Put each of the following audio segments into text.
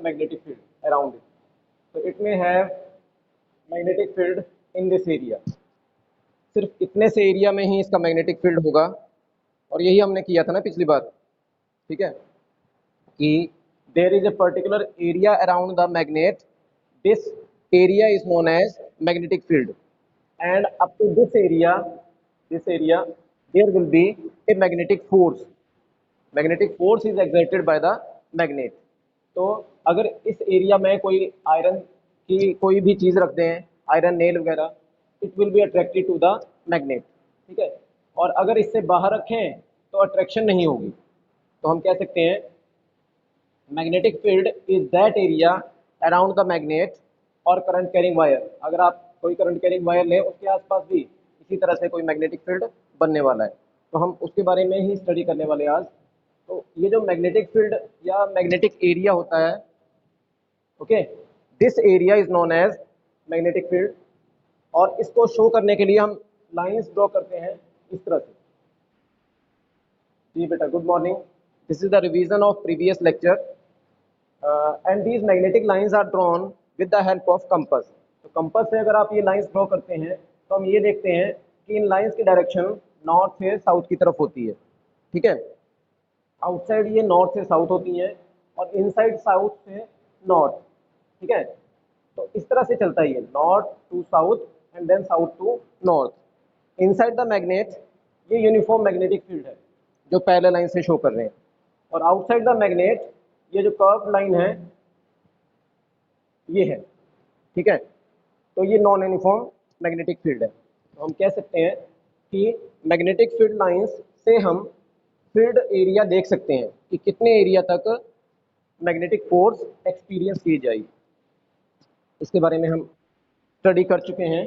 magnetic field around it. So it may have magnetic field in this area. सिर्फ इतने से area में ही इसका मैग्नेटिक फील्ड होगा, और यही हमने किया था ना पिछली बार, ठीक है, कि there is a particular area around the magnet, this area is known as magnetic field, and up to this area there will be a magnetic force. Magnetic force is exerted by the magnet. तो अगर इस area में कोई iron की कोई भी चीज़ रख दें, आयरन नेल वगैरह, it will be attracted to the magnet, ठीक है. और अगर इससे बाहर रखें तो अट्रैक्शन नहीं होगी. तो हम कह सकते हैं magnetic field is that area around the magnet और करंट कैरिंग वायर. अगर आप कोई करंट कैरिंग वायर लें, उसके आसपास भी इसी तरह से कोई मैग्नेटिक फील्ड बनने वाला है. तो हम उसके बारे में ही स्टडी करने वाले आज. तो ये जो मैग्नेटिक फील्ड या मैग्नेटिक एरिया होता है, okay, this area is known as magnetic field. और इसको शो करने के लिए हम लाइंस ड्रॉ करते हैं इस तरह से. जी बेटा, good morning. This is the revision of previous lecture, and these magnetic lines are drawn with the help of compass. तो कंपास से अगर आप ये लाइंस ड्रॉ करते हैं तो हम ये देखते हैं कि इन लाइंस की डायरेक्शन नॉर्थ से साउथ की तरफ होती है, ठीक है. आउटसाइड ये नॉर्थ से साउथ होती हैं और इनसाइड साउथ से नॉर्थ, ठीक है. तो इस तरह से चलता है ये, north to south and then south to north. Inside the magnet ये यूनिफॉर्म मैग्नेटिक फील्ड है जो पैरेलल लाइन से शो कर रहे हैं, और आउटसाइड द मैग्नेट ये जो कर्व लाइन है ये है, ठीक है. तो ये नॉन यूनिफॉर्म मैग्नेटिक फील्ड है. तो हम कह सकते हैं कि मैग्नेटिक फील्ड लाइंस से हम फील्ड एरिया देख सकते हैं कि कितने एरिया तक मैग्नेटिक फोर्स एक्सपीरियंस की जाएगी. इसके बारे में हम स्टडी कर चुके हैं.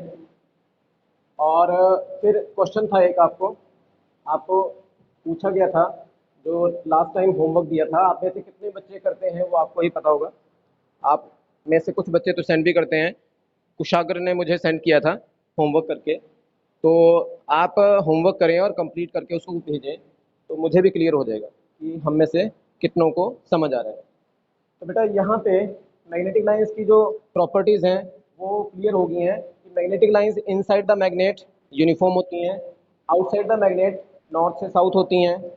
और फिर क्वेश्चन था एक आपको पूछा गया था, जो लास्ट टाइम होमवर्क दिया था. आप में से कितने बच्चे करते हैं वो आपको ही पता होगा. आप में से कुछ बच्चे तो सेंड भी करते हैं. कुशागर ने मुझे सेंड किया था होमवर्क करके. तो आप होमवर्क करें और कंप्लीट करके उसको भेजें, तो मुझे भी क्लियर हो जाएगा कि हम में से कितनों को समझ आ रहा है. तो बेटा यहाँ पे मैग्नेटिक लाइंस की जो प्रॉपर्टीज़ हैं वो क्लियर हो गई हैं कि magnetic lines inside the magnet uniform होती हैं, आउटसाइड द मैग्नेट नॉर्थ से साउथ होती हैं,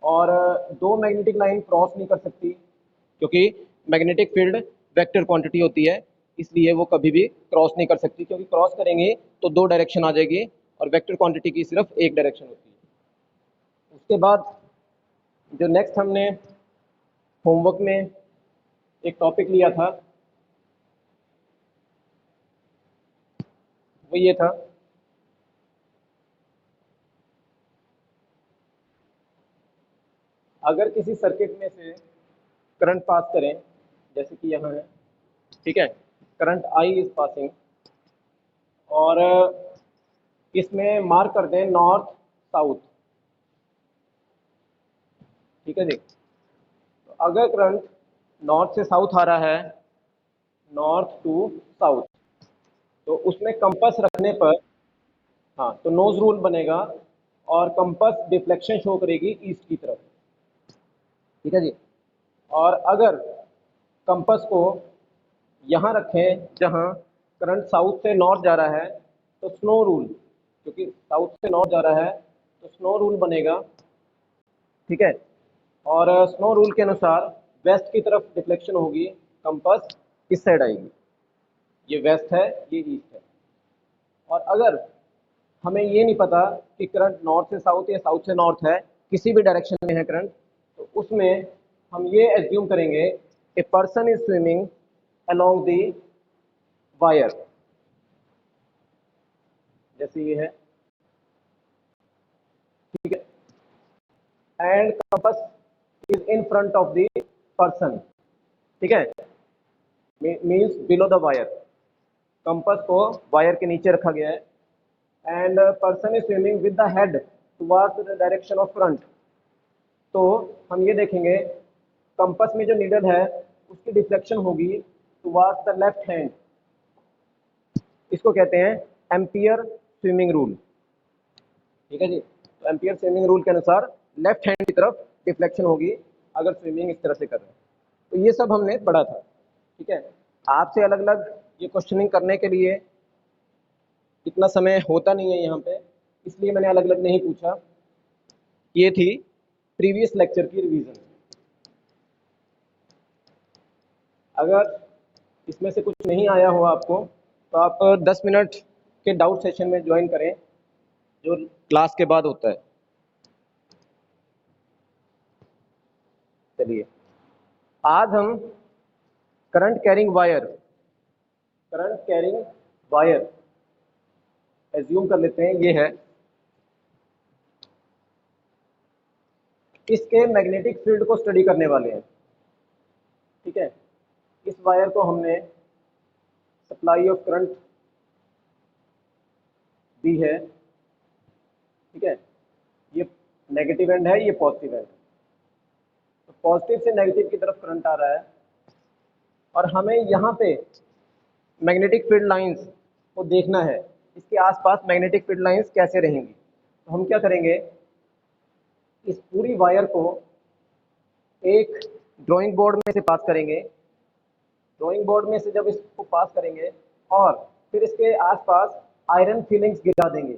और दो मैग्नेटिक लाइन क्रॉस नहीं कर सकती क्योंकि मैग्नेटिक फील्ड वेक्टर क्वांटिटी होती है, इसलिए वो कभी भी क्रॉस नहीं कर सकती, क्योंकि क्रॉस करेंगे तो दो डायरेक्शन आ जाएगी और वेक्टर क्वांटिटी की सिर्फ एक डायरेक्शन होती है. उसके बाद जो नेक्स्ट हमने होमवर्क में एक टॉपिक लिया था वो ये था अगर किसी सर्किट में से करंट पास करें, जैसे कि यहाँ है, ठीक है, करंट आई इज पासिंग, और इसमें मार्क कर दें नॉर्थ साउथ, ठीक है जी. तो अगर करंट नॉर्थ से साउथ आ रहा है, नॉर्थ टू साउथ, तो उसमें कंपास रखने पर, हाँ, तो नोज रूल बनेगा और कंपास डिफ्लेक्शन शो करेगी ईस्ट की तरफ, ठीक है जी. और अगर कंपास को यहाँ रखें जहाँ करंट साउथ से नॉर्थ जा रहा है, तो स्नो रूल, क्योंकि साउथ से नॉर्थ जा रहा है तो स्नो रूल बनेगा, ठीक है. और स्नो रूल के अनुसार वेस्ट की तरफ डिफ्लेक्शन होगी, कंपास किस साइड आएगी, ये वेस्ट है, ये ईस्ट है. और अगर हमें ये नहीं पता कि करंट नॉर्थ से साउथ या साउथ से नॉर्थ है, किसी भी डायरेक्शन में है करंट, तो उसमें हम ये एज्यूम करेंगे a person is swimming along the wire, जैसे ये है, ठीक है, and compass is in front of the person, ठीक है, means below the wire. Compass को वायर के नीचे रखा गया है, and person is swimming with the head towards the direction of front. तो हम ये देखेंगे कंपास में जो नीडल है उसकी डिफ्लेक्शन होगी टुवर्ड्स द लेफ्ट हैंड. इसको कहते हैं एम्पियर स्विमिंग रूल, ठीक है जी. तो एम्पियर स्विमिंग रूल के अनुसार लेफ्ट हैंड की तरफ डिफ्लेक्शन होगी अगर स्विमिंग इस तरह से कर रहे हैं. तो ये सब हमने पढ़ा था. ठीक है, आपसे अलग अलग ये क्वेश्चनिंग करने के लिए इतना समय होता नहीं है यहाँ पे, इसलिए मैंने अलग अलग नहीं पूछा। ये थी प्रीवियस लेक्चर की रिवीजन। अगर इसमें से कुछ नहीं आया हो आपको तो आप 10 मिनट के डाउट सेशन में ज्वाइन करें जो क्लास के बाद होता है। चलिए, आज हम करंट कैरिंग वायर एज्यूम कर लेते हैं, ये है, इसके मैग्नेटिक फील्ड को स्टडी करने वाले हैं। ठीक है, इस वायर को हमने सप्लाई ऑफ करंट दी है। ठीक है, ये नेगेटिव एंड है, ये पॉजिटिव एंड है। तो पॉजिटिव से नेगेटिव की तरफ करंट आ रहा है और हमें यहाँ पे मैग्नेटिक फील्ड लाइंस को देखना है, इसके आसपास मैग्नेटिक फील्ड लाइंस कैसे रहेंगी। तो हम क्या करेंगे, इस पूरी वायर को एक ड्राइंग बोर्ड में से पास करेंगे। ड्राइंग बोर्ड में से जब इसको पास करेंगे और फिर इसके आसपास आयरन फिलिंग्स गिरा देंगे।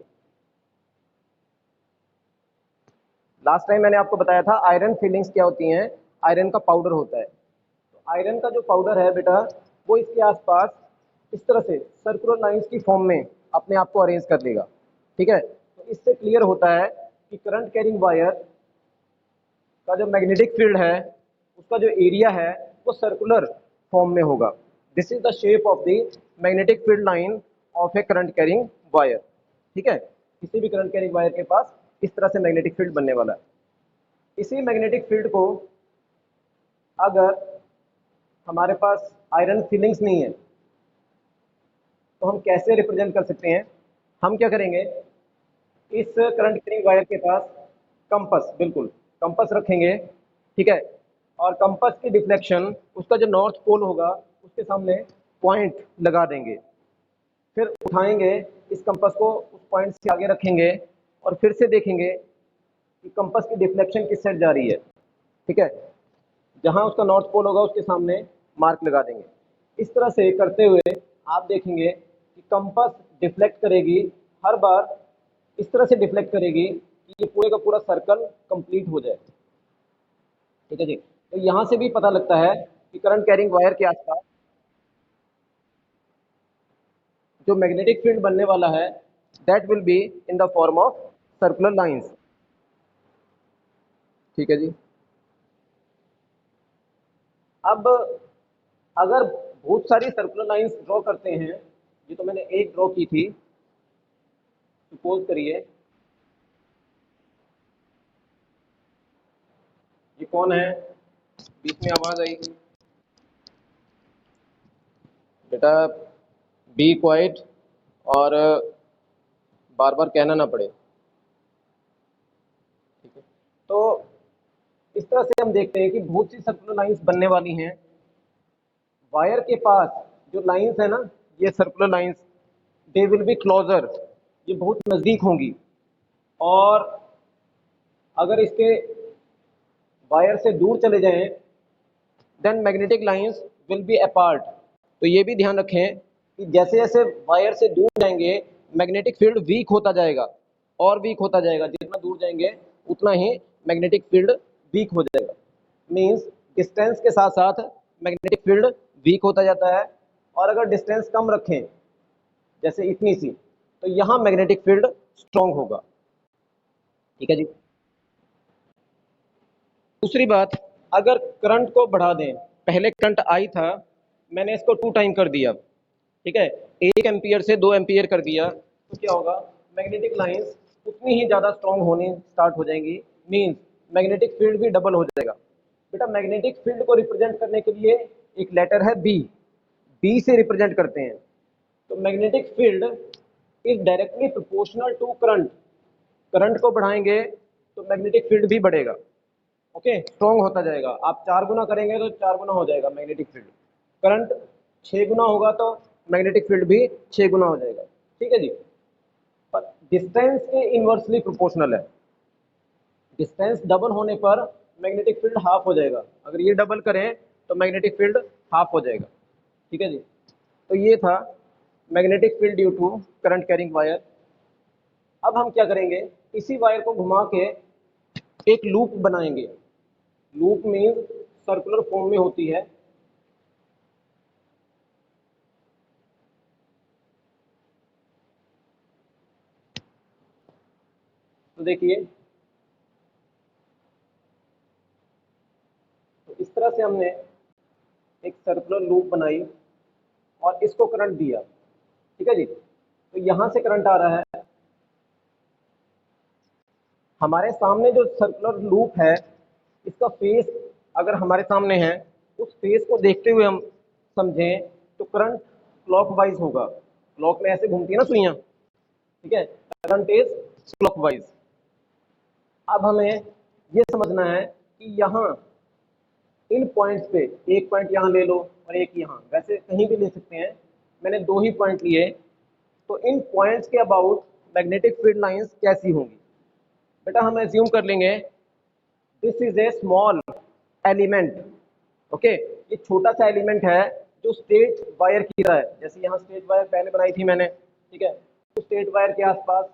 लास्ट टाइम मैंने आपको बताया था आयरन फिलिंग्स क्या होती हैं, आयरन का पाउडर होता है। तो आयरन का जो पाउडर है बेटा, वो इसके आसपास इस तरह से सर्कुलर लाइंस की फॉर्म में अपने आप को अरेंज कर लेगा। ठीक है, तो इससे क्लियर होता है कि करंट कैरिंग वायर का जो मैग्नेटिक फील्ड है उसका जो एरिया है वो सर्कुलर फॉर्म में होगा। This is the shape of the magnetic field line of A current carrying wire. ठीक है, किसी भी करंट कैरिंग वायर के पास इस तरह से मैग्नेटिक फील्ड बनने वाला है। इसी मैग्नेटिक फील्ड को अगर हमारे पास आयरन फिलिंग्स नहीं है तो हम कैसे रिप्रेजेंट कर सकते हैं। हम क्या करेंगे, इस करंट कैरिंग वायर के पास कंपास, बिल्कुल कंपास रखेंगे। ठीक है, और कंपास की डिफ्लेक्शन, उसका जो नॉर्थ पोल होगा उसके सामने पॉइंट लगा देंगे। फिर उठाएंगे इस कंपास को, उस पॉइंट से आगे रखेंगे और फिर से देखेंगे कि कंपास की डिफ्लेक्शन किस साइड जा रही है। ठीक है, जहां उसका नॉर्थ पोल होगा उसके सामने मार्क लगा देंगे। इस तरह से करते हुए आप देखेंगे कि कंपास डिफ्लेक्ट करेगी, हर बार इस तरह से डिफ्लेक्ट करेगी कि ये पूरे का पूरा सर्कल कंप्लीट हो जाए। ठीक है जी, तो यहाँ से भी पता लगता है कि करंट कैरिंग वायर के आसपास जो मैग्नेटिक फील्ड बनने वाला है that will be in the form of circular lines. ठीक है जी, अब अगर बहुत सारी सर्कुलर लाइंस ड्रॉ करते हैं, ये तो मैंने एक ड्रॉ की थी, सपोज करिए ये कौन है, बीच में आवाज आई बेटा, बी क्वाइट और बार बार कहना ना पड़े। ठीक है, तो इस तरह से हम देखते हैं कि बहुत सी सर्कुलर लाइंस बनने वाली हैं। वायर के पास जो लाइंस है ना, ये circular lines, they will be closer, ये बहुत नज़दीक होंगी। और अगर इसके वायर से दूर चले जाएं then magnetic lines will be apart. तो ये भी ध्यान रखें कि जैसे जैसे वायर से दूर जाएंगे मैग्नेटिक फील्ड वीक होता जाएगा और वीक होता जाएगा, जितना दूर जाएंगे उतना ही मैग्नेटिक फील्ड वीक हो जाएगा। मीन्स डिस्टेंस के साथ साथ मैग्नेटिक फील्ड वीक होता जाता है, और अगर डिस्टेंस कम रखें जैसे इतनी सी, तो यहाँ मैग्नेटिक फील्ड स्ट्रॉन्ग होगा। ठीक है जी, दूसरी बात, अगर करंट को बढ़ा दें, पहले करंट आई था, मैंने इसको 2 टाइम कर दिया। ठीक है, 1 एम्पियर से 2 एम्पियर कर दिया, तो क्या होगा, मैग्नेटिक लाइंस उतनी ही ज़्यादा स्ट्रॉन्ग होनी स्टार्ट हो जाएंगी। मीन्स मैग्नेटिक फील्ड भी डबल हो जाएगा। बेटा मैग्नेटिक फील्ड को रिप्रेजेंट करने के लिए एक लेटर है बी, बी से रिप्रेजेंट करते हैं। तो magnetic field is directly proportional to current. Current को बढ़ाएंगे तो मैग्नेटिक फील्ड भी बढ़ेगा। ओके, स्ट्रॉन्ग होता जाएगा। आप 4 गुना करेंगे तो 4 गुना हो जाएगा मैग्नेटिक फील्ड। करंट 6 गुना होगा तो मैग्नेटिक फील्ड भी 6 गुना हो जाएगा। ठीक है जी, पर डिस्टेंस के इन्वर्सली प्रोपोर्शनल है। डिस्टेंस डबल होने पर मैग्नेटिक फील्ड हाफ हो जाएगा। अगर ये डबल करें तो मैग्नेटिक फील्ड हाफ हो जाएगा। ठीक है जी। तो ये था magnetic field due to current carrying wire. अब हम क्या करेंगे, इसी वायर को घुमा के एक लूप बनाएंगे। लूप मीन्स सर्कुलर फॉर्म में होती है। तो देखिए, तो इस तरह से हमने एक सर्कुलर लूप बनाई और इसको करंट दिया। ठीक है जी। तो यहां से करंट आ रहा है। हमारे सामने जो सर्कुलर लूप है, इसका फेस अगर हमारे सामने है, उस फेस को देखते हुए हम समझें तो करंट क्लॉकवाइज होगा। क्लॉक में ऐसे घूमती है ना सुइयां, ठीक है, करंट इज क्लॉकवाइज। अब हमें ये समझना है कि यहाँ इन पॉइंट्स पे, एक पॉइंट यहाँ ले लो और एक यहाँ, वैसे कहीं भी ले सकते हैं, मैंने दो ही पॉइंट लिए। तो इन पॉइंट्स के अबाउट मैग्नेटिक फील्ड लाइंस कैसी होंगी? बेटा हम एज्यूम कर लेंगे this is a small element. Okay, ये छोटा सा एलिमेंट है जो स्ट्रेट वायर की तरह है। जैसे यहाँ स्ट्रेट वायर पहले बनाई थी मैंने, ठीक है, तो स्ट्रेट वायर के आसपास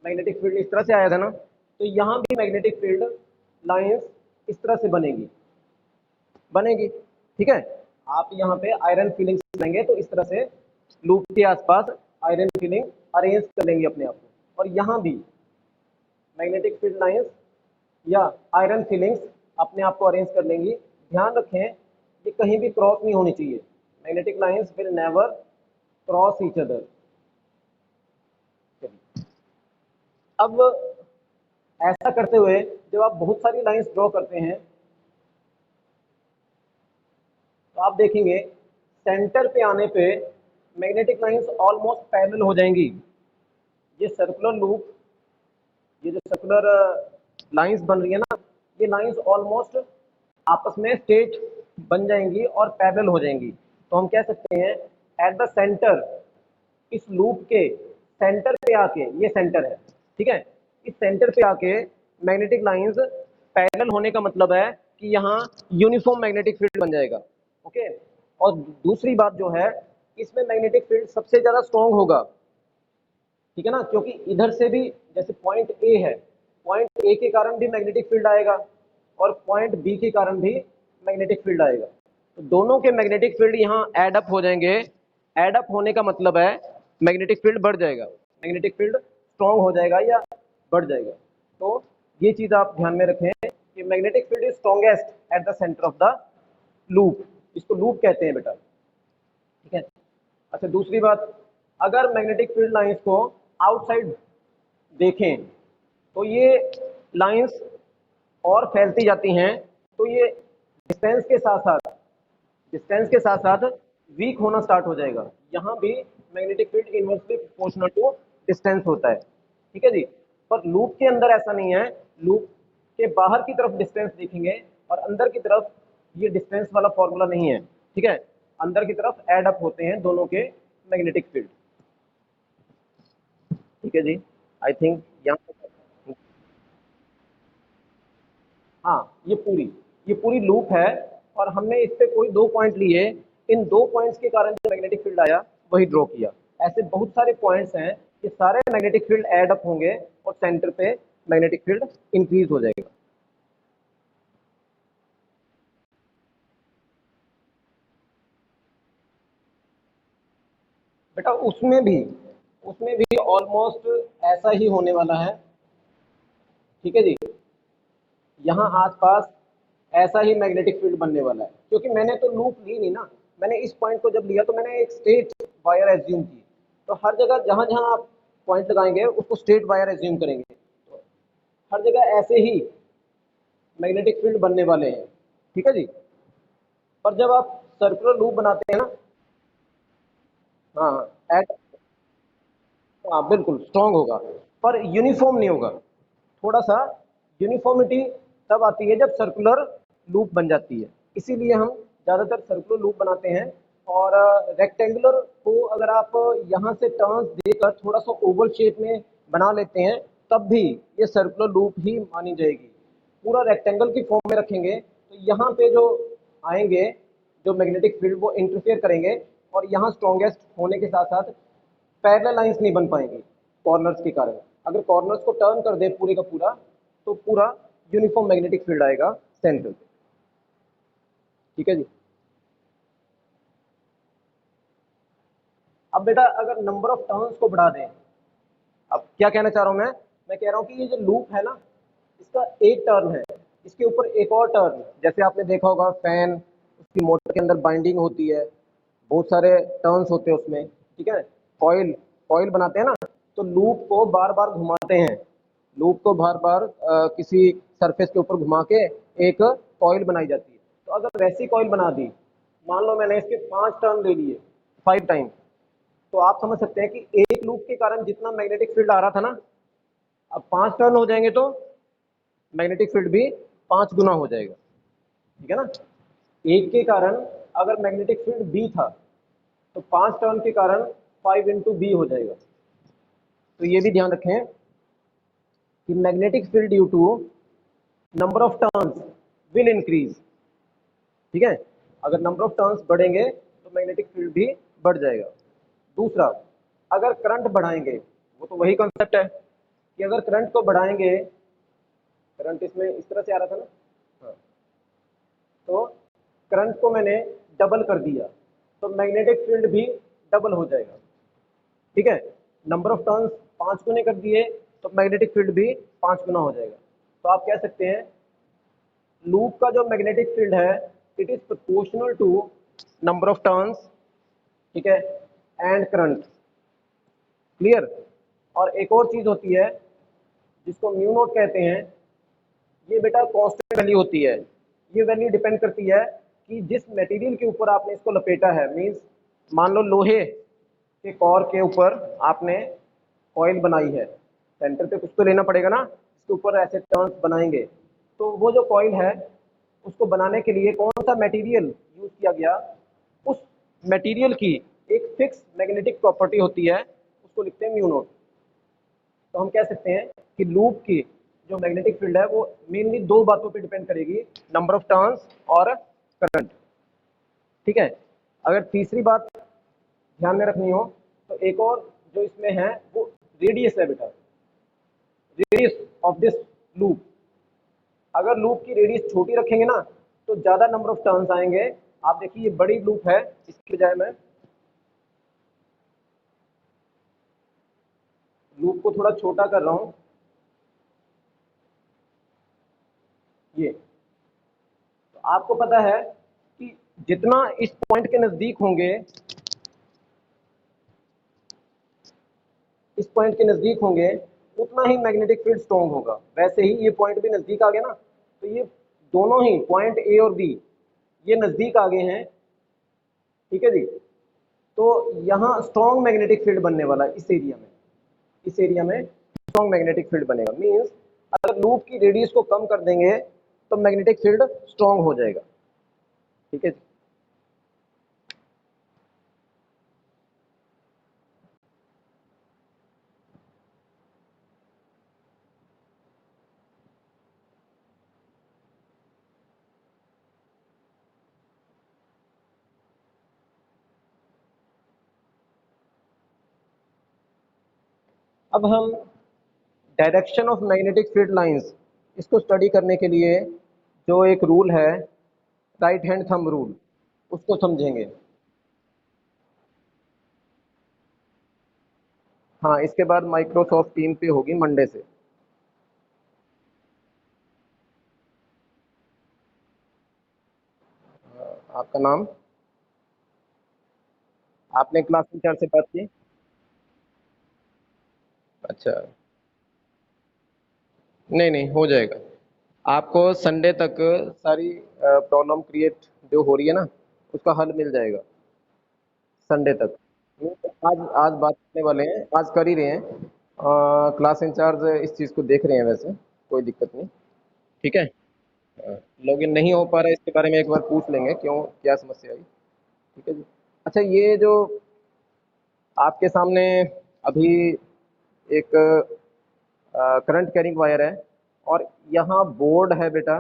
मैग्नेटिक फील्ड इस तरह से आया था ना, तो यहाँ भी मैग्नेटिक फील्ड लाइंस इस तरह से बनेगी। ठीक है, आप यहाँ पे आयरन फीलिंग लेंगे तो इस तरह से लूप के आसपास आयरन फीलिंग अरेंज कर लेंगे अपने आप को, और यहाँ भी मैग्नेटिक फील्ड लाइंस या आयरन फीलिंग्स अपने आप को अरेंज कर लेंगी। ध्यान रखें ये कहीं भी क्रॉस नहीं होनी चाहिए। Magnetic lines will never cross each other. अब ऐसा करते हुए जब आप बहुत सारी लाइंस ड्रॉ करते हैं तो आप देखेंगे सेंटर पे आने पे मैग्नेटिक लाइंस ऑलमोस्ट पैरेलल हो जाएंगी। ये सर्कुलर लूप, ये जो सर्कुलर लाइंस बन रही है ना, ये लाइंस ऑलमोस्ट आपस में स्ट्रेट बन जाएंगी और पैरेलल हो जाएंगी। तो हम कह सकते हैं एट द सेंटर, इस लूप के सेंटर पे आके, ये सेंटर है, ठीक है, इस सेंटर पे आके मैग्नेटिक लाइंस पैरेलल होने का मतलब है कि यहाँ यूनिफॉर्म मैग्नेटिक फील्ड बन जाएगा। ओके, और दूसरी बात जो है, इसमें मैग्नेटिक फील्ड सबसे ज्यादा स्ट्रॉन्ग होगा, ठीक है ना, क्योंकि इधर से भी जैसे पॉइंट ए है, पॉइंट ए के कारण भी मैग्नेटिक फील्ड आएगा और पॉइंट बी के कारण भी मैग्नेटिक फील्ड आएगा। तो दोनों के मैग्नेटिक फील्ड यहाँ एड अप हो जाएंगे। एड अप होने का मतलब है मैग्नेटिक फील्ड बढ़ जाएगा, मैग्नेटिक फील्ड स्ट्रॉन्ग हो जाएगा या बढ़ जाएगा। तो ये चीज आप ध्यान में रखें कि magnetic field is strongest at the centre of the loop. इसको लूप कहते हैं बेटा, ठीक है। अच्छा, दूसरी बात, अगर मैग्नेटिक फील्ड लाइंस को आउटसाइड देखें तो ये लाइंस और फैलती जाती हैं, तो ये डिस्टेंस के साथ साथ वीक होना स्टार्ट हो जाएगा। यहाँ भी magnetic field inversely proportional to distance होता है, ठीक है जी। पर लूप के अंदर ऐसा नहीं है। लूप के बाहर की तरफ डिस्टेंस देखेंगे और अंदर की तरफ ये डिस्टेंस वाला फॉर्मूला नहीं है, ठीक है। अंदर की तरफ एड अप होते हैं दोनों के मैग्नेटिक फील्ड, ठीक है जी। आई थिंक यहाँ, हाँ, ये पूरी लूप है और हमने इस पे कोई दो पॉइंट लिए, इन दो पॉइंट्स के कारण जो मैग्नेटिक फील्ड आया वही ड्रॉ किया। ऐसे बहुत सारे पॉइंट्स हैं कि सारे मैग्नेटिक फील्ड ऐड अप होंगे और सेंटर पे मैग्नेटिक फील्ड इंक्रीज हो जाएगा। बेटा उसमें भी ऑलमोस्ट ऐसा ही होने वाला है, ठीक है जी। यहाँ आसपास ऐसा ही मैग्नेटिक फील्ड बनने वाला है, क्योंकि मैंने तो लूप ली नहीं ना। मैंने इस पॉइंट को जब लिया तो मैंने एक स्ट्रेट वायर एज्यूम की। तो हर जगह जहां जहां आप पॉइंट लगाएंगे उसको स्ट्रेट वायर एज्यूम करेंगे, तो हर जगह ऐसे ही मैग्नेटिक फील्ड बनने वाले हैं, ठीक है जी। पर जब आप सर्कुलर लूप बनाते हैं ना, हाँ, एट, हाँ बिल्कुल स्ट्रांग होगा, पर यूनिफॉर्म नहीं होगा। थोड़ा सा यूनिफॉर्मिटी तब आती है जब सर्कुलर लूप बन जाती है। इसीलिए हम ज़्यादातर सर्कुलर लूप बनाते हैं। और रेक्टेंगुलर को अगर आप यहाँ से टर्न्स देकर थोड़ा सा ओवल शेप में बना लेते हैं तब भी ये सर्कुलर लूप ही मानी जाएगी। पूरा रेक्टेंगल की फॉर्म में रखेंगे तो यहाँ पे जो आएंगे जो मैग्नेटिक फील्ड वो इंटरफेयर करेंगे और यहाँ स्ट्रॉन्गेस्ट होने के साथ साथ पैरेलल लाइंस नहीं बन पाएंगी कॉर्नर्स के कारण। अगर कॉर्नर्स को टर्न कर दे पूरे का पूरा तो पूरा यूनिफॉर्म मैग्नेटिक फील्ड आएगा सेंटर पे। ठीक है जी। अब बेटा अगर नंबर ऑफ टर्न्स को बढ़ा दें, अब क्या कहना चाह रहा हूं मैं कह रहा हूं कि ये जो लूप है ना, इसका एक टर्न है, इसके ऊपर एक और टर्न, जैसे आपने देखा होगा फैन, उसकी मोटर के अंदर बाइंडिंग होती है, बहुत सारे टर्न्स होते हैं उसमें। ठीक है, कॉइल कॉइल बनाते हैं ना, तो लूप को बार बार घुमाते हैं, लूप को बार बार किसी सरफेस के ऊपर घुमा के एक कॉइल बनाई जाती है। तो अगर वैसी कॉइल बना दी, मान लो मैंने इसके 5 टर्न ले लिए 5 टाइम, तो आप समझ सकते हैं कि एक लूप के कारण जितना मैग्नेटिक फील्ड आ रहा था ना, अब 5 टर्न हो जाएंगे तो मैग्नेटिक फील्ड भी 5 गुना हो जाएगा। ठीक है ना, एक के कारण अगर मैग्नेटिक फील्ड बी था तो 5 टर्न के कारण 5 इंटू बी हो जाएगा। तो ये भी ध्यान रखें कि magnetic field due to number of turns will increase. ठीक है, अगर नंबर ऑफ टर्न्स बढ़ेंगे तो मैग्नेटिक फील्ड भी बढ़ जाएगा। दूसरा, अगर करंट बढ़ाएंगे, वो तो वही कॉन्सेप्ट है कि अगर करंट को बढ़ाएंगे, करंट इसमें इस तरह से आ रहा था ना, हाँ, तो करंट को मैंने डबल कर दिया तो मैग्नेटिक फील्ड भी डबल हो जाएगा। ठीक है, नंबर ऑफ टर्न्स 5 गुने कर दिए तो मैग्नेटिक फील्ड भी 5 गुना हो जाएगा। तो आप कह सकते हैं लूप का जो मैग्नेटिक फील्ड है it is proportional to number of turns, ठीक है, एंड करंट। क्लियर। और एक और चीज होती है जिसको म्यू नोट कहते हैं, ये बेटा कांस्टेंट वैल्यू होती है। ये वैल्यू डिपेंड करती है कि जिस मटेरियल के ऊपर आपने इसको लपेटा है, मींस मान लो लोहे के कोर के ऊपर आपने कॉइल बनाई है, सेंटर पे कुछ तो लेना पड़ेगा ना, इसके ऊपर ऐसे टर्न्स बनाएंगे, तो वो जो कॉइल है उसको बनाने के लिए कौन सा मटेरियल यूज किया गया, उस मटेरियल की एक फिक्स मैग्नेटिक प्रॉपर्टी होती है, उसको लिखते हैं म्यू नोट। तो हम कह सकते हैं कि लूप की जो मैग्नेटिक फील्ड है वो मेनली 2 बातों पे डिपेंड करेगी, नंबर ऑफ टर्न्स और करंट। ठीक है, अगर तीसरी बात ध्यान में रखनी हो तो एक और जो इसमें है वो रेडियस है बेटा, रेडियस ऑफ दिस लूप। अगर लूप की रेडियस छोटी रखेंगे ना तो ज्यादा नंबर ऑफ टर्न्स आएंगे। आप देखिए ये बड़ी लूप है, इसकी बजाय मैं लूप को थोड़ा छोटा कर रहा हूं, ये तो आपको पता है कि जितना इस पॉइंट के नजदीक होंगे, इस पॉइंट के नजदीक होंगे उतना ही मैग्नेटिक फील्ड स्ट्रॉन्ग होगा। वैसे ही ये पॉइंट भी नजदीक आ गया ना, तो ये दोनों ही पॉइंट ए और बी ये नजदीक आ गए हैं। ठीक है जी, तो यहाँ स्ट्रॉन्ग मैग्नेटिक फील्ड बनने वाला है इस एरिया में, इस एरिया में स्ट्रॉन्ग मैग्नेटिक फील्ड बनेगा। मींस अगर लूप की रेडियस को कम कर देंगे तो मैग्नेटिक फील्ड स्ट्रॉन्ग हो जाएगा। ठीक है जी। अब हम direction of magnetic field lines इसको स्टडी करने के लिए जो एक रूल है, राइट हैंड थंब रूल, उसको समझेंगे। हाँ, इसके बाद माइक्रोसॉफ्ट टीम पे होगी मंडे से। आपका नाम, आपने क्लास टीचर से बात की? अच्छा, नहीं नहीं हो जाएगा। आपको संडे तक सारी प्रॉब्लम क्रिएट जो हो रही है ना उसका हल मिल जाएगा संडे तक। आज आज बात करने वाले हैं, आज कर ही रहे हैं। क्लास इंचार्ज इस चीज़ को देख रहे हैं, वैसे कोई दिक्कत नहीं। ठीक है, लॉगिन नहीं हो पा रहा है इसके बारे में एक बार पूछ लेंगे क्यों, क्या समस्या आई। ठीक है जी। अच्छा, ये जो आपके सामने अभी एक करंट कैरिंग वायर है और यहाँ बोर्ड है बेटा,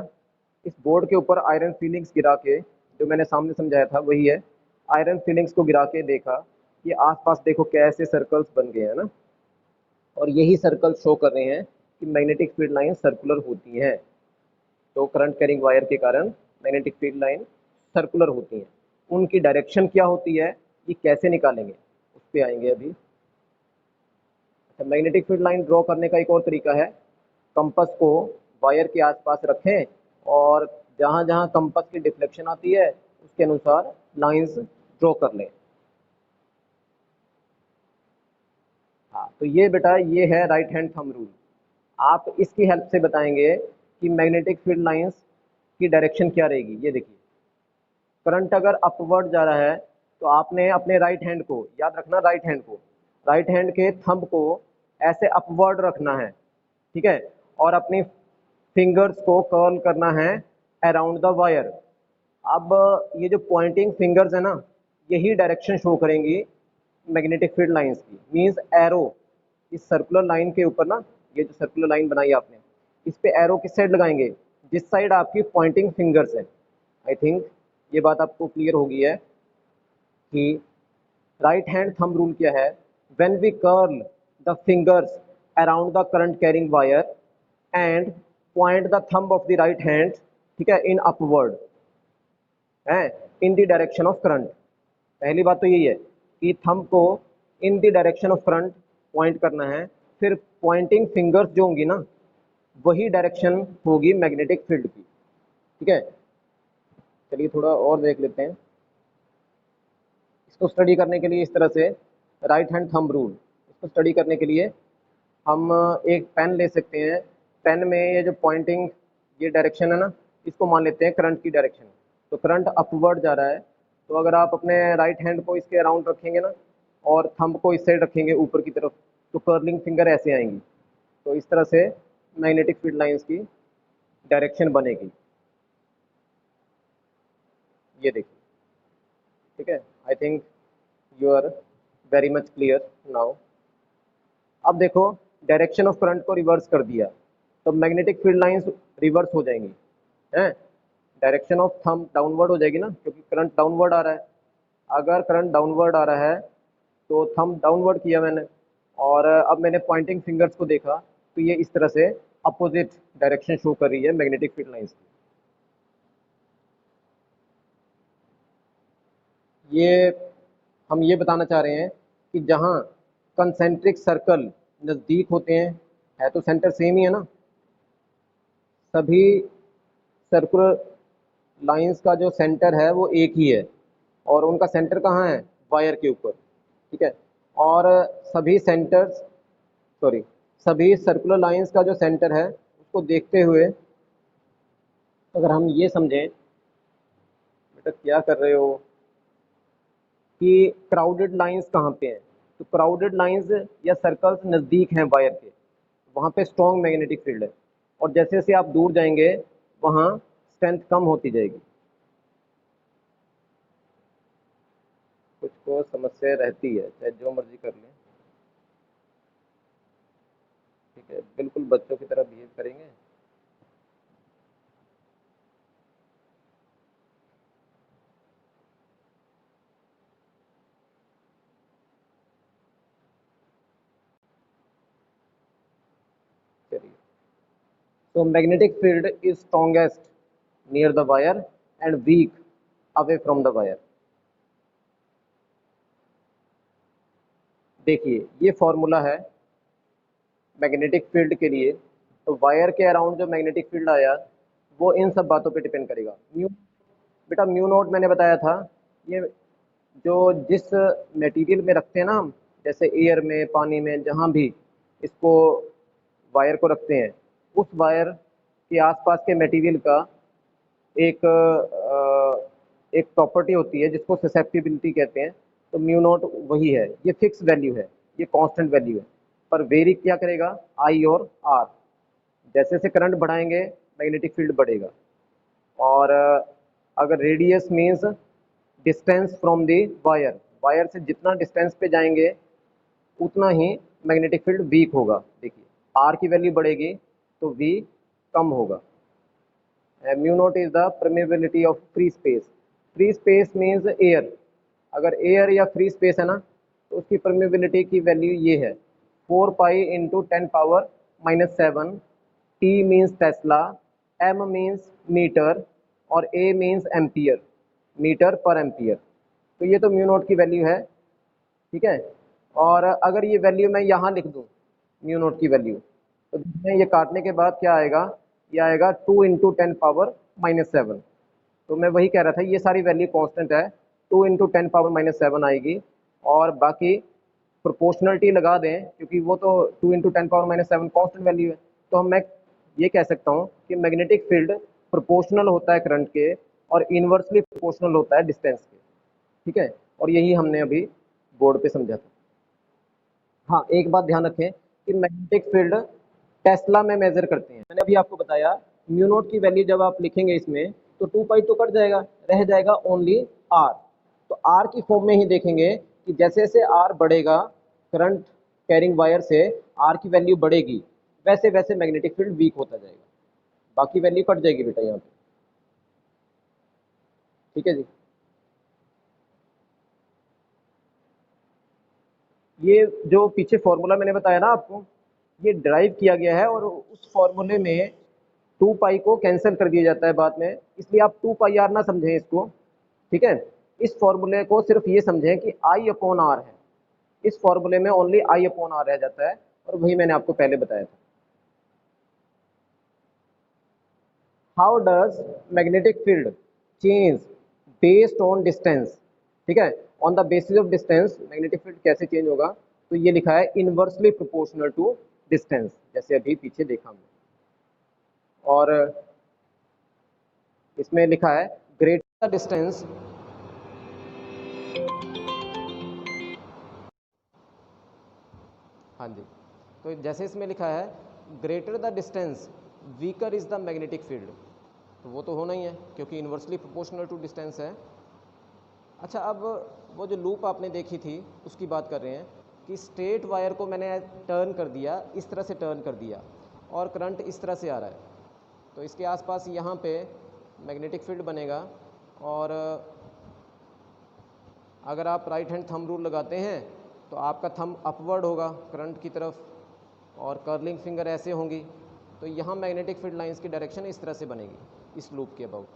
इस बोर्ड के ऊपर आयरन फीलिंग्स गिरा के जो मैंने सामने समझाया था वही है। आयरन फिलिंग्स को गिरा के देखा कि आसपास देखो कैसे सर्कल्स बन गए हैं ना, और यही सर्कल शो कर रहे हैं कि मैग्नेटिक फील्ड लाइन सर्कुलर होती हैं। तो करंट कैरिंग वायर के कारण मैग्नेटिक फील्ड लाइन सर्कुलर होती हैं। उनकी डायरेक्शन क्या होती है, ये कैसे निकालेंगे उस पर आएंगे अभी। अच्छा, मैग्नेटिक फील्ड लाइन ड्रॉ करने का एक और तरीका है, कंपास को वायर के आसपास रखें और जहाँ जहाँ कंपास की डिफ्लेक्शन आती है उसके अनुसार लाइंस ड्रॉ कर लें। हाँ, तो ये बेटा ये है राइट हैंड थंब रूल। आप इसकी हेल्प से बताएंगे कि मैग्नेटिक फील्ड लाइंस की डायरेक्शन क्या रहेगी। ये देखिए, करंट अगर अपवर्ड जा रहा है तो आपने अपने राइट हैंड को, याद रखना राइट हैंड के थंब को ऐसे अपवर्ड रखना है, ठीक है, और अपनी फिंगर्स को कर्ल करना है अराउंड द वायर। अब ये जो पॉइंटिंग फिंगर्स है ना, यही डायरेक्शन शो करेंगी मैग्नेटिक फील्ड लाइंस की। मींस एरो इस सर्कुलर लाइन के ऊपर ना, ये जो सर्कुलर लाइन बनाई आपने, इस पे एरो किस साइड लगाएंगे, जिस साइड आपकी पॉइंटिंग फिंगर्स है। आई थिंक ये बात आपको क्लियर होगी है कि राइट हैंड थंब रूल क्या है। When we curl the fingers around the current carrying wire and point the thumb of the right hand, ठीक है, इन अपवर्ड है in the direction of current. पहली बात तो यही है कि थंब को in the direction of current point करना है, फिर पॉइंटिंग फिंगर्स जो होंगी ना, वही डायरेक्शन होगी मैग्नेटिक फील्ड की, ठीक है। चलिए थोड़ा और देख लेते हैं इसको स्टडी करने के लिए। इस तरह से राइट हैंड थंब रूल, इसको स्टडी करने के लिए हम एक पेन ले सकते हैं। पेन में ये जो पॉइंटिंग ये डायरेक्शन है ना, इसको मान लेते हैं करंट की डायरेक्शन। तो करंट अपवर्ड जा रहा है, तो अगर आप अपने राइट हैंड को इसके अराउंड रखेंगे ना और थंब को इस साइड रखेंगे ऊपर की तरफ, तो कर्लिंग फिंगर ऐसे आएंगी। तो इस तरह से मैग्नेटिक फील्ड लाइंस की डायरेक्शन बनेगी। ये देखिए, ठीक है। I think you are very much clear now. अब देखो, डायरेक्शन ऑफ करंट को रिवर्स कर दिया तो मैग्नेटिक फील्ड लाइंस रिवर्स हो जाएंगी हैं। डायरेक्शन ऑफ थंब डाउनवर्ड हो जाएगी ना, क्योंकि करंट डाउनवर्ड आ रहा है। अगर करंट डाउनवर्ड आ रहा है तो थंब डाउनवर्ड किया मैंने, और अब मैंने पॉइंटिंग फिंगर्स को देखा तो ये इस तरह से अपोजिट डायरेक्शन शो कर रही है मैग्नेटिक फील्ड लाइंस की। ये हम ये बताना चाह रहे हैं कि जहाँ कंसेंट्रिक सर्कल नज़दीक होते हैं, है तो सेंटर सेम ही है ना, सभी सर्कुलर लाइंस का जो सेंटर है वो एक ही है, और उनका सेंटर कहाँ है, वायर के ऊपर, ठीक है। और सभी सेंटर्स, सॉरी, सभी सर्कुलर लाइंस का जो सेंटर है उसको देखते हुए अगर हम ये समझें, बेटा क्या कर रहे हो, कि क्राउडेड लाइंस कहाँ पे हैं, तो क्राउडेड लाइंस या सर्कल्स नज़दीक हैं वायर के, वहाँ पे स्ट्रॉन्ग मैग्नेटिक फील्ड है, और जैसे जैसे आप दूर जाएंगे वहाँ स्ट्रेंथ कम होती जाएगी। कुछ को समस्या रहती है, चाहे जो मर्जी कर लें, ठीक है, बिल्कुल बच्चों की तरह बिहेव करेंगे। चलिए, तो magnetic field is strongest near the wire and weak away from the wire. देखिए ये फॉर्मूला है मैग्नेटिक फील्ड के लिए। तो वायर के अराउंड जो मैग्नेटिक फील्ड आया वो इन सब बातों पे डिपेंड करेगा। म्यू, बेटा म्यू नोट मैंने बताया था, ये जो जिस मटेरियल में रखते हैं ना हम, जैसे एयर में, पानी में, जहाँ भी इसको वायर को रखते हैं, उस वायर के आसपास के मटेरियल का एक एक प्रॉपर्टी होती है जिसको ससेप्टिबिलिटी कहते हैं। तो म्यू नोट वही है, ये फिक्स वैल्यू है, ये कांस्टेंट वैल्यू है, पर वेरी क्या करेगा, आई और आर। जैसे जैसे करंट बढ़ाएंगे मैग्नेटिक फील्ड बढ़ेगा। और अगर radius means distance from the wire, wire से जितना डिस्टेंस पे जाएंगे उतना ही मैग्नेटिक फील्ड वीक होगा। देखिए आर की वैल्यू बढ़ेगी तो वी कम होगा। Mu naught is the permeability of free space. Free space means air, अगर एयर या फ्री स्पेस है ना तो उसकी परमेबिलिटी की वैल्यू ये है 4 pi into 10⁻⁻7। T means tesla, M means metre और A means ampere, metre per ampere. तो ये तो म्यू नोट की वैल्यू है, ठीक है। और अगर ये वैल्यू मैं यहाँ लिख दूँ म्यू नोट की वैल्यू, तो ये काटने के बाद क्या आएगा, ये आएगा 2 इंटू 10⁻⁻7। तो मैं वही कह रहा था ये सारी वैल्यू कांस्टेंट है, 2 इंटू 10⁻⁻7 आएगी। और बाकी प्रोपोर्शनलिटी लगा दें क्योंकि वो तो 2 इंटू 10⁻⁻7 कांस्टेंट वैल्यू है, तो हम मैं ये कह सकता हूँ कि मैग्नेटिक फील्ड प्रोपोर्शनल होता है करंट के और इनवर्सली प्रोपोर्शनल होता है डिस्टेंस के, ठीक है। और यही हमने अभी बोर्ड पे समझा था। हाँ, एक बात ध्यान रखें कि मैग्नेटिक फील्ड टेस्ला में मेजर करते हैं। मैंने अभी आपको बताया म्यू नोट की वैल्यू जब आप लिखेंगे इसमें तो 2 पाई तो कट जाएगा, रह जाएगा ओनली आर। तो आर की फॉर्म में ही देखेंगे कि जैसे जैसे आर बढ़ेगा करंट कैरिंग वायर से आर की वैल्यू बढ़ेगी, वैसे वैसे मैग्नेटिक फील्ड वीक होता जाएगा, बाकी वैल्यू कट जाएगी बेटा यहाँ पे, ठीक है जी। ये जो पीछे फॉर्मूला मैंने बताया ना आपको, ये ड्राइव किया गया है और उस फॉर्मूले में 2 पाई को कैंसिल कर दिया जाता है बाद में, इसलिए आप 2 पाई आर ना समझें इसको, ठीक है। इस फॉर्मूले को सिर्फ ये समझें कि आई अपॉन आर है, इस फॉर्मूले में ओनली आई अपॉन आर रह जाता है, और वही मैंने आपको पहले बताया था। How does magnetic field change based on distance, ठीक है। On the basis of distance magnetic field कैसे चेंज होगा, तो ये लिखा है इनवर्सली प्रोपोर्शनल टू डिस्टेंस, जैसे अभी पीछे देखा हमने। और इसमें लिखा है ग्रेटर डिस्टेंस, हाँ जी, तो जैसे इसमें लिखा है greater the distance weaker is the magnetic field, तो वो तो होना ही है क्योंकि इन्वर्सली प्रोपोर्शनल टू डिस्टेंस है। अच्छा, अब वो जो लूप आपने देखी थी उसकी बात कर रहे हैं कि स्ट्रेट वायर को मैंने टर्न कर दिया, इस तरह से टर्न कर दिया और करंट इस तरह से आ रहा है, तो इसके आसपास यहाँ पे मैग्नेटिक फील्ड बनेगा। और अगर आप राइट हैंड थंब रूल लगाते हैं तो आपका थंब अपवर्ड होगा करंट की तरफ और कर्लिंग फिंगर ऐसे होंगी, तो यहाँ मैग्नेटिक फील्ड लाइंस की डायरेक्शन इस तरह से बनेगी इस लूप के अबाउट।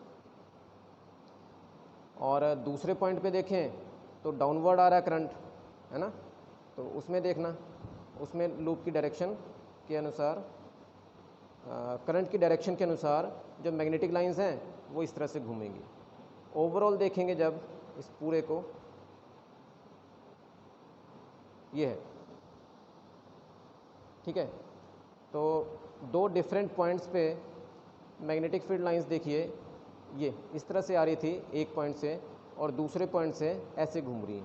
और दूसरे पॉइंट पे देखें तो डाउनवर्ड आ रहा है करंट, है ना, तो उसमें देखना, उसमें लूप की डायरेक्शन के अनुसार करंट की डायरेक्शन के अनुसार जो मैग्नेटिक लाइंस हैं वो इस तरह से घूमेंगी। ओवरऑल देखेंगे जब इस पूरे को, ये है, ठीक है। तो दो डिफरेंट पॉइंट्स पे मैग्नेटिक फील्ड लाइंस देखिए, ये इस तरह से आ रही थी एक पॉइंट से और दूसरे पॉइंट से ऐसे घूम रही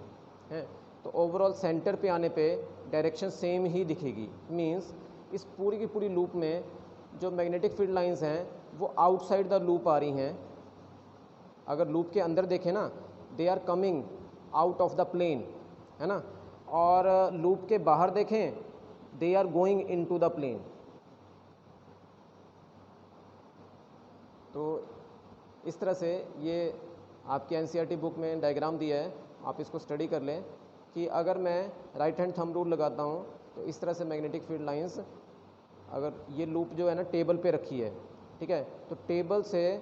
हैं। तो ओवरऑल सेंटर पे आने पे डायरेक्शन सेम ही दिखेगी, मींस इस पूरी की पूरी लूप में जो मैग्नेटिक फील्ड लाइंस हैं वो आउटसाइड द लूप आ रही हैं। अगर लूप के अंदर देखें ना, they are coming out of the plane, है ना, और लूप के बाहर देखें they are going into the plane. तो इस तरह से ये आपकी एनसीईआरटी बुक में डायग्राम दिया है, आप इसको स्टडी कर लें कि अगर मैं राइट हैंड थंब रूल लगाता हूँ तो इस तरह से मैग्नेटिक फील्ड लाइंस, अगर ये लूप जो है ना टेबल पे रखी है, ठीक है, तो टेबल से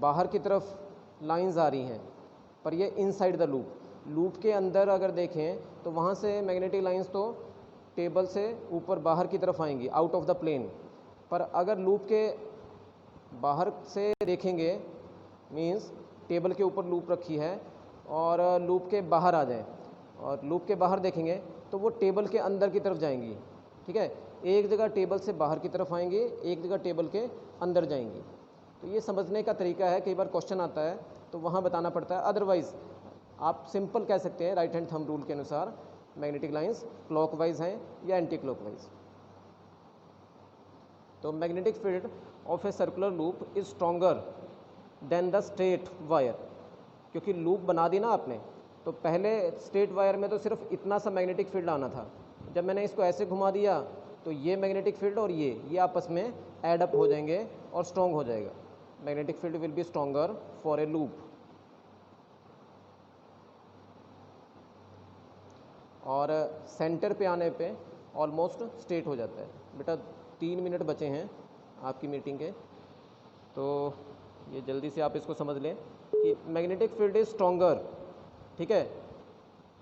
बाहर की तरफ लाइंस आ रही हैं, पर ये इनसाइड द लूप, लूप के अंदर अगर देखें तो वहाँ से मैग्नेटिक लाइंस तो टेबल से ऊपर बाहर की तरफ आएंगी आउट ऑफ द प्लेन, पर अगर लूप के बाहर से देखेंगे, मींस टेबल के ऊपर लूप रखी है और लूप के बाहर आ जाएं और लूप के बाहर देखेंगे तो वो टेबल के अंदर की तरफ जाएंगी, ठीक है। एक जगह टेबल से बाहर की तरफ आएंगी, एक जगह टेबल के अंदर जाएंगी। तो ये समझने का तरीका है, कई बार क्वेश्चन आता है तो वहाँ बताना पड़ता है, अदरवाइज़ आप सिंपल कह सकते हैं राइट हैंड थंब रूल के अनुसार मैग्नेटिक लाइंस क्लॉकवाइज हैं या एंटी क्लॉकवाइज। तो magnetic field of a circular loop is stronger than the straight wire, क्योंकि लूप बना दी ना आपने, तो पहले स्ट्रेट वायर में तो सिर्फ इतना सा मैग्नेटिक फील्ड आना था, जब मैंने इसको ऐसे घुमा दिया तो ये मैग्नेटिक फील्ड और ये आपस में एड अप हो जाएंगे और स्ट्रॉन्ग हो जाएगा। Magnetic field will B stronger for a loop. और सेंटर पे आने पे ऑलमोस्ट स्ट्रेट हो जाता है। बेटा 3 मिनट बचे हैं आपकी मीटिंग के, तो ये जल्दी से आप इसको समझ लें कि मैग्नेटिक फील्ड इज स्ट्रॉन्गर। ठीक है,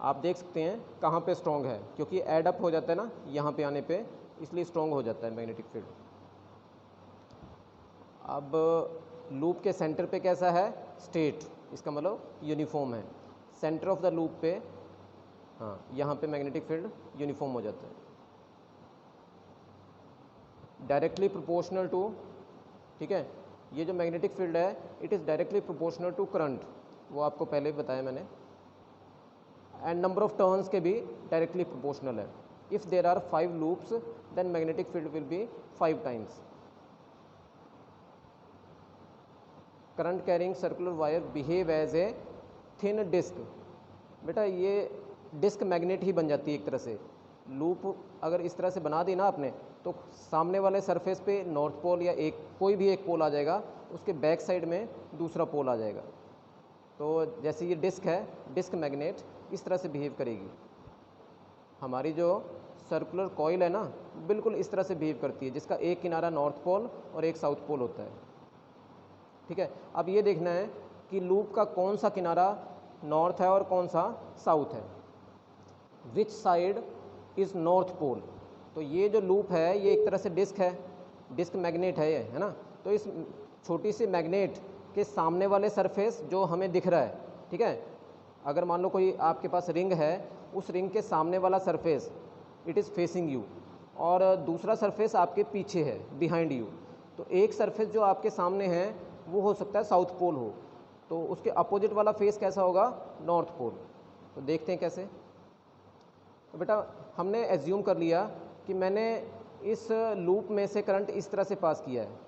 आप देख सकते हैं कहाँ पे स्ट्रॉन्ग है, क्योंकि ऐड अप हो जाता है ना यहाँ पे आने पे, इसलिए स्ट्रॉन्ग हो जाता है मैग्नेटिक फील्ड। अब लूप के सेंटर पे कैसा है? स्ट्रेट, इसका मतलब यूनिफॉर्म है। सेंटर ऑफ द लूप पे, हाँ, यहाँ पे मैग्नेटिक फील्ड यूनिफॉर्म हो जाता है। डायरेक्टली प्रोपोर्शनल टू, ठीक है, ये जो मैग्नेटिक फील्ड है it is directly proportional to current, वो आपको पहले भी बताया मैंने। एंड नंबर ऑफ टर्न्स के भी डायरेक्टली प्रोपोर्शनल है। If there are 5 loops then magnetic field will be 5 times. Current carrying circular wire behave as a thin disc. बेटा ये डिस्क मैग्नेट ही बन जाती है एक तरह से। लूप अगर इस तरह से बना दी ना आपने, तो सामने वाले सरफेस पे नॉर्थ पोल या कोई भी एक पोल आ जाएगा, उसके बैक साइड में दूसरा पोल आ जाएगा। तो जैसे ये डिस्क है, डिस्क मैग्नेट इस तरह से बिहेव करेगी। हमारी जो सर्कुलर कॉइल है ना, बिल्कुल इस तरह से बिहेव करती है, जिसका एक किनारा नॉर्थ पोल और एक साउथ पोल होता है। ठीक है, अब ये देखना है कि लूप का कौन सा किनारा नॉर्थ है और कौन सा साउथ है। Which side is north pole. तो ये जो लूप है ये एक तरह से डिस्क है, डिस्क मैग्नेट है ये, है ना। तो इस छोटी सी मैग्नेट के सामने वाले सरफेस जो हमें दिख रहा है, ठीक है, अगर मान लो कोई आपके पास रिंग है, उस रिंग के सामने वाला surface it is facing you और दूसरा सरफेस आपके पीछे है, बिहाइंड यू। तो एक सरफेस जो आपके सामने है वो हो सकता है साउथ पोल हो, तो उसके अपोजिट वाला फेस कैसा होगा? North pole. तो देखते हैं कैसे। तो बेटा हमने एज्यूम कर लिया कि मैंने इस लूप में से करंट इस तरह से पास किया है।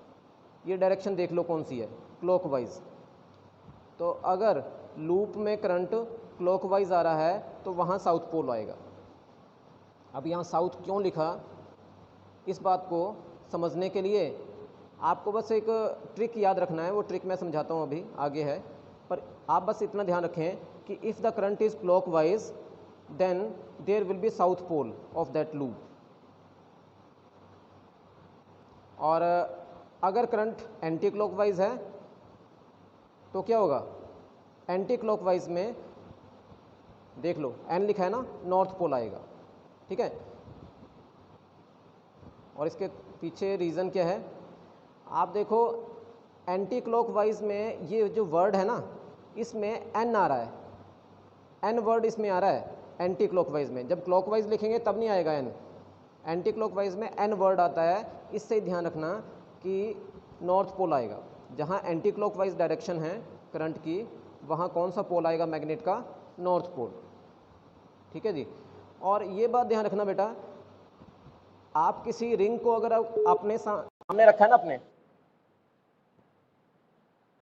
ये डायरेक्शन देख लो कौन सी है, क्लॉकवाइज। तो अगर लूप में करंट क्लॉकवाइज आ रहा है तो वहाँ साउथ पोल आएगा। अब यहाँ साउथ क्यों लिखा, इस बात को समझने के लिए आपको बस एक ट्रिक याद रखना है। वो ट्रिक मैं समझाता हूँ, अभी आगे है, पर आप बस इतना ध्यान रखें कि if the current is clockwise then there will be south pole of that loop. और अगर करंट एंटी क्लॉकवाइज है तो क्या होगा? एंटी क्लॉकवाइज में देख लो एन लिखा है ना, नॉर्थ पोल आएगा। ठीक है, और इसके पीछे रीज़न क्या है आप देखो। एंटी क्लॉकवाइज में ये जो वर्ड है ना, इसमें एन आ रहा है, एन वर्ड इसमें आ रहा है एंटी क्लॉकवाइज में। जब क्लॉकवाइज लिखेंगे तब नहीं आएगा एन, एंटी क्लॉकवाइज में एन वर्ड आता है। इससे ध्यान रखना कि नॉर्थ पोल आएगा। जहाँ एंटी क्लॉकवाइज डायरेक्शन है करंट की, वहाँ कौन सा पोल आएगा मैग्नेट का? North pole. ठीक है जी। और ये बात ध्यान रखना बेटा, आप किसी रिंग को अगर आपने सामने रखा है ना अपने,